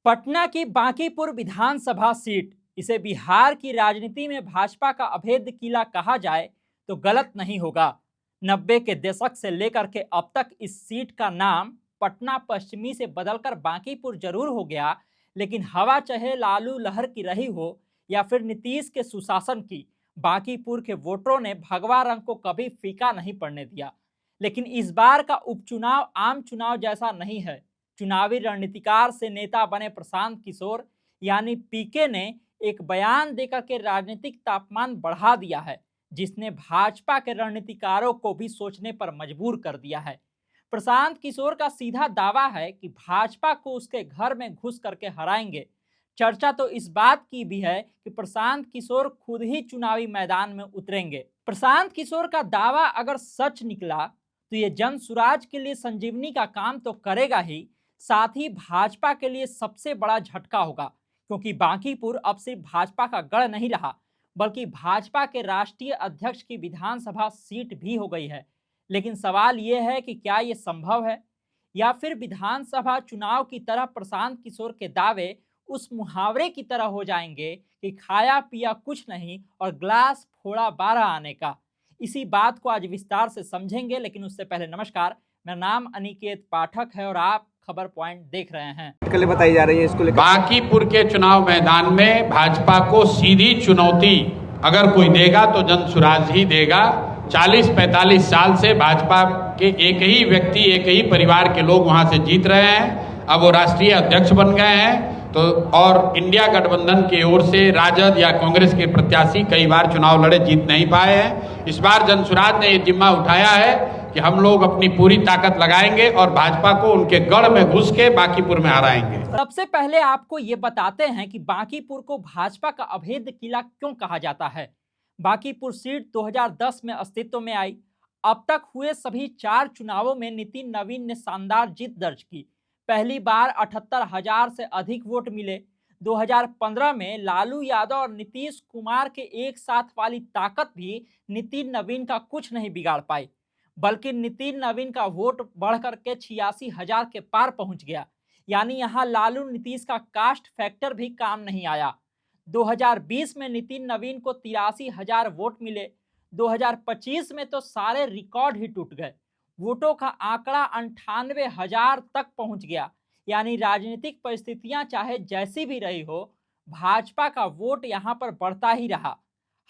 पटना की बांकीपुर विधानसभा सीट, इसे बिहार की राजनीति में भाजपा का अभेद्य किला कहा जाए तो गलत नहीं होगा। 90 के दशक से लेकर के अब तक इस सीट का नाम पटना पश्चिमी से बदलकर बांकीपुर जरूर हो गया, लेकिन हवा चाहे लालू लहर की रही हो या फिर नीतीश के सुशासन की, बांकीपुर के वोटरों ने भगवा रंग को कभी फीका नहीं पड़ने दिया। लेकिन इस बार का उपचुनाव आम चुनाव जैसा नहीं है। चुनावी रणनीतिकार से नेता बने प्रशांत किशोर यानी पीके ने एक बयान देकर के राजनीतिक तापमान बढ़ा दिया है, जिसने भाजपा के रणनीतिकारों को भी सोचने पर मजबूर कर दिया है। प्रशांत किशोर का सीधा दावा है कि भाजपा को उसके घर में घुस करके हराएंगे। चर्चा तो इस बात की भी है कि प्रशांत किशोर खुद ही चुनावी मैदान में उतरेंगे। प्रशांत किशोर का दावा अगर सच निकला तो ये जन सुराज के लिए संजीवनी का काम तो करेगा ही, साथ ही भाजपा के लिए सबसे बड़ा झटका होगा, क्योंकि बांकीपुर अब सिर्फ भाजपा का गढ़ नहीं रहा, बल्कि भाजपा के राष्ट्रीय अध्यक्ष की विधानसभा सीट भी हो गई है। लेकिन सवाल यह है कि क्या ये संभव है, या फिर विधानसभा चुनाव की तरह प्रशांत किशोर के दावे उस मुहावरे की तरह हो जाएंगे कि खाया पिया कुछ नहीं और ग्लास फोड़ा 12 आने का। इसी बात को आज विस्तार से समझेंगे, लेकिन उससे पहले नमस्कार, मेरा नाम अनिकेत पाठक है और आप खबर पॉइंट देख रहे हैं। कल बताई जा रही है इसको लेकर बांकीपुर के चुनाव मैदान में भाजपा को सीधी चुनौती अगर कोई देगा तो जन सुराज ही देगा। 40-45 साल से भाजपा के एक ही व्यक्ति, एक ही परिवार के लोग वहां से जीत रहे हैं। अब वो राष्ट्रीय अध्यक्ष बन गए हैं तो, और इंडिया गठबंधन की ओर से राजद या कांग्रेस के प्रत्याशी कई बार चुनाव लड़े, जीत नहीं पाए हैं। इस बार जन सुराज ने ये जिम्मा उठाया है कि हम लोग अपनी पूरी ताकत लगाएंगे और भाजपा को उनके गढ़ में घुस के बांकीपुर में हराएंगे। सबसे पहले आपको ये बताते हैं कि बांकीपुर को भाजपा का अभेद्य किला क्यों कहा जाता है। बांकीपुर सीट 2010 में अस्तित्व में आई। अब तक हुए सभी 4 चुनावों में नितिन नवीन ने शानदार जीत दर्ज की। पहली बार 78,000 से अधिक वोट मिले। 2015 में लालू यादव और नीतीश कुमार के एक साथ वाली ताकत भी नितिन नवीन का कुछ नहीं बिगाड़ पाई, बल्कि नितिन नवीन का वोट बढ़कर के 86,000 के पार पहुंच गया। यानी यहां लालू नीतीश का कास्ट फैक्टर भी काम नहीं आया। 2020 में नितिन नवीन को 83,000 वोट मिले। 2025 में तो सारे रिकॉर्ड ही टूट गए। वोटों का आंकड़ा 98,000 तक पहुंच गया। यानी राजनीतिक परिस्थितियां चाहे जैसी भी रही हो, भाजपा का वोट यहां पर बढ़ता ही रहा।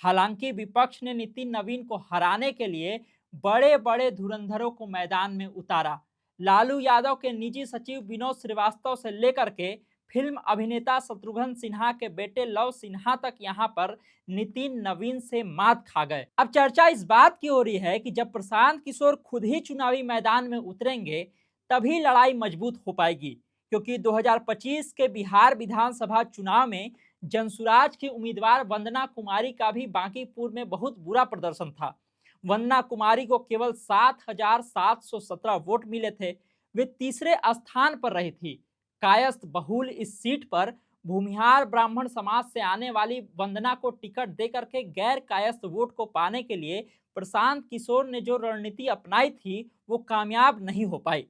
हालांकि विपक्ष ने नितिन नवीन को हराने के लिए बड़े बड़े धुरंधरों को मैदान में उतारा। लालू यादव के निजी सचिव विनोद श्रीवास्तव से लेकर के फिल्म अभिनेता शत्रुघ्न सिन्हा के बेटे लव सिन्हा तक यहां पर नितिन नवीन से मात खा गए। अब चर्चा इस बात की हो रही है कि जब प्रशांत किशोर खुद ही चुनावी मैदान में उतरेंगे तभी लड़ाई मजबूत हो पाएगी, क्योंकि 2025 के बिहार विधानसभा चुनाव में जनसुराज की उम्मीदवार वंदना कुमारी का भी बांकीपुर में बहुत बुरा प्रदर्शन था। वंदना कुमारी को केवल 7,717 वोट मिले थे। वे तीसरे स्थान पर रही थी। कायस्थ बहुल इस सीट पर भूमिहार ब्राह्मण समाज से आने वाली वंदना को टिकट देकर के गैर कायस्थ वोट को पाने के लिए प्रशांत किशोर ने जो रणनीति अपनाई थी वो कामयाब नहीं हो पाई,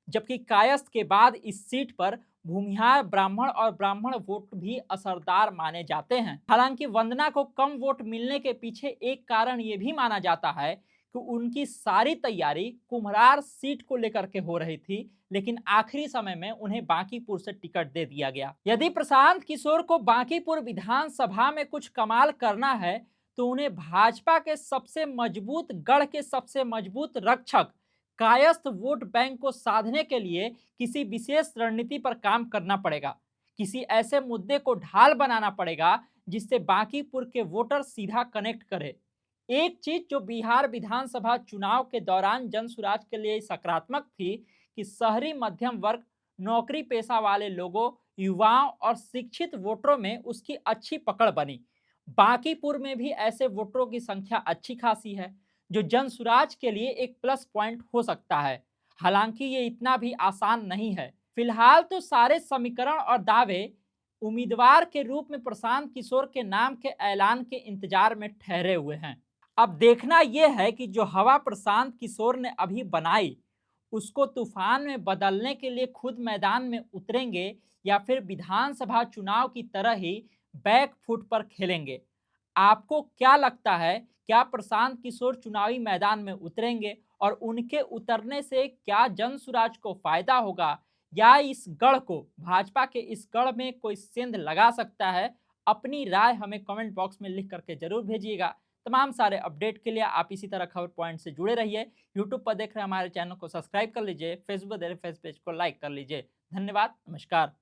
जबकि कायस्थ के बाद इस सीट पर भूमिहार ब्राह्मण और ब्राह्मण वोट भी असरदार माने जाते हैं। हालांकि वंदना को कम वोट मिलने के पीछे एक कारण ये भी माना जाता है कि उनकी सारी तैयारी कुम्हरार सीट को लेकर के हो रही थी, लेकिन आखिरी समय में उन्हें बांकीपुर से टिकट दे दिया गया। यदि प्रशांत किशोर को बांकीपुर विधानसभा में कुछ कमाल करना है तो उन्हें भाजपा के सबसे मजबूत गढ़ के सबसे मजबूत रक्षक कायस्थ वोट बैंक को साधने के लिए किसी विशेष रणनीति पर काम करना पड़ेगा। किसी ऐसे मुद्दे को ढाल बनाना पड़ेगा जिससे बांकीपुर के वोटर सीधा कनेक्ट करे। एक चीज जो बिहार विधानसभा चुनाव के दौरान जनसुराज के लिए सकारात्मक थी कि शहरी मध्यम वर्ग, नौकरी पेशा वाले लोगों, युवाओं और शिक्षित वोटरों में उसकी अच्छी पकड़ बनी। बांकीपुर में भी ऐसे वोटरों की संख्या अच्छी खासी है, जो जनसुराज के लिए एक प्लस पॉइंट हो सकता है। हालांकि ये इतना भी आसान नहीं है। फिलहाल तो सारे समीकरण और दावे उम्मीदवार के रूप में प्रशांत किशोर के नाम के ऐलान के इंतजार में ठहरे हुए हैं। अब देखना यह है कि जो हवा प्रशांत किशोर ने अभी बनाई उसको तूफान में बदलने के लिए खुद मैदान में उतरेंगे या फिर विधानसभा चुनाव की तरह ही बैक फुट पर खेलेंगे? आपको क्या लगता है, क्या प्रशांत किशोर चुनावी मैदान में उतरेंगे और उनके उतरने से क्या जनसुराज को फायदा होगा या इस गढ़ को, भाजपा के इस गढ़ में कोई सेंध लगा सकता है? अपनी राय हमें कमेंट बॉक्स में लिख करके जरूर भेजिएगा। तमाम सारे अपडेट के लिए आप इसी तरह खबर पॉइंट से जुड़े रहिए। यूट्यूब पर देख रहे हमारे चैनल को सब्सक्राइब कर लीजिए, फेसबुक देख रहे फेस पेज को लाइक कर लीजिए। धन्यवाद, नमस्कार।